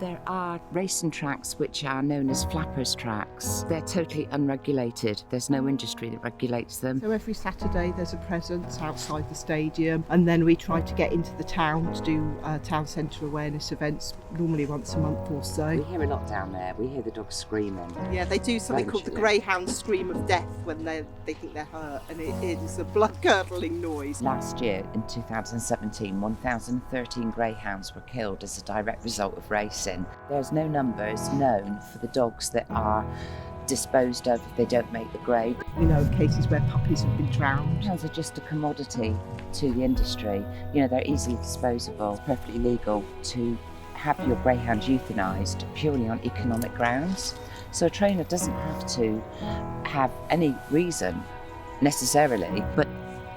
There are racing tracks which are known as flappers tracks. They're totally unregulated. There's no industry that regulates them. So every Saturday there's a presence outside the stadium, and then we try to get into the town to do town centre awareness events, normally once a month or We so. hear a lot down there. We hear the dogs screaming. Yeah, they do something called the greyhound scream of death when they think they're hurt, and it is a blood-curdling noise. Last year, in 2017, 1,013 greyhounds were killed as a direct result of racing. There's no numbers known for the dogs that are disposed of if they don't make the grade. We know of cases where puppies have been drowned. Greyhounds are just a commodity to the industry. You know, they're easily disposable. It's perfectly legal to have your greyhound euthanised purely on economic grounds. So a trainer doesn't have to have any reason necessarily, but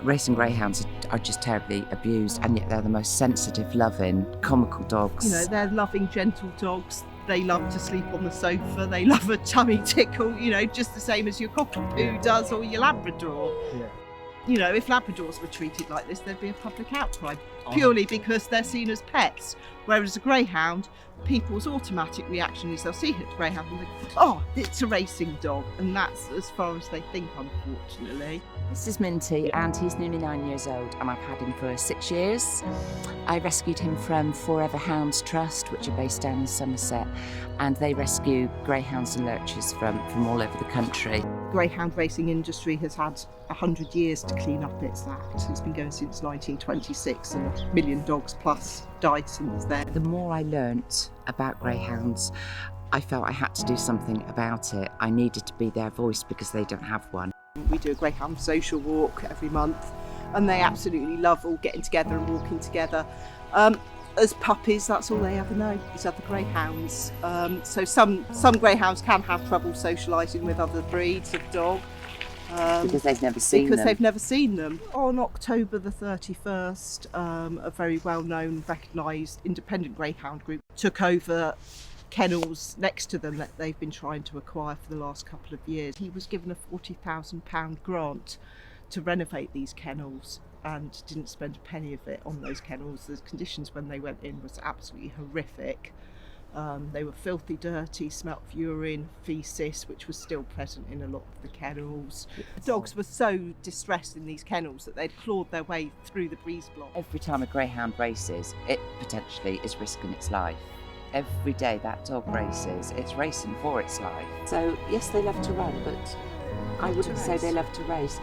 racing greyhounds are just terribly abused, and yet they're the most sensitive, loving, comical dogs. You know, they're loving, gentle dogs. They love to sleep on the sofa. They love a tummy tickle, you know, just the same as your cockapoo does or your Labrador. Yeah. You know, if Labradors were treated like this, there'd be a public outcry, purely because they're seen as pets. Whereas a greyhound, people's automatic reaction is they'll see a greyhound and they think, oh, it's a racing dog. And that's as far as they think, unfortunately. This is Minty, and he's nearly 9 years old, and I've had him for 6 years. I rescued him from Forever Hounds Trust, which are based down in Somerset, and they rescue greyhounds and lurchers from all over the country. Greyhound racing industry has had 100 years to clean up its act. It's been going since 1926, and 1 million dogs plus died since then. The more I learnt about greyhounds, I felt I had to do something about it. I needed to be their voice because they don't have one. We do a greyhound social walk every month, and they absolutely love all getting together and walking together. As puppies, that's all they ever know is other greyhounds. So some greyhounds can have trouble socialising with other breeds of dog. Because they've never seen them. They've never seen them. On October the 31st, a very well-known, recognised independent greyhound group took over kennels next to them that they've been trying to acquire for the last couple of years. He was given a £40,000 grant to renovate these kennels and didn't spend a penny of it on those kennels. The conditions when they went in was absolutely horrific. They were filthy dirty, smelt of urine, faeces, which was still present in a lot of the kennels. Dogs were so distressed in these kennels that they'd clawed their way through the breeze block. Every time a greyhound races, it potentially is risking its life. Every day that dog races, it's racing for its life. So yes, they love to run, but I wouldn't say they love to race.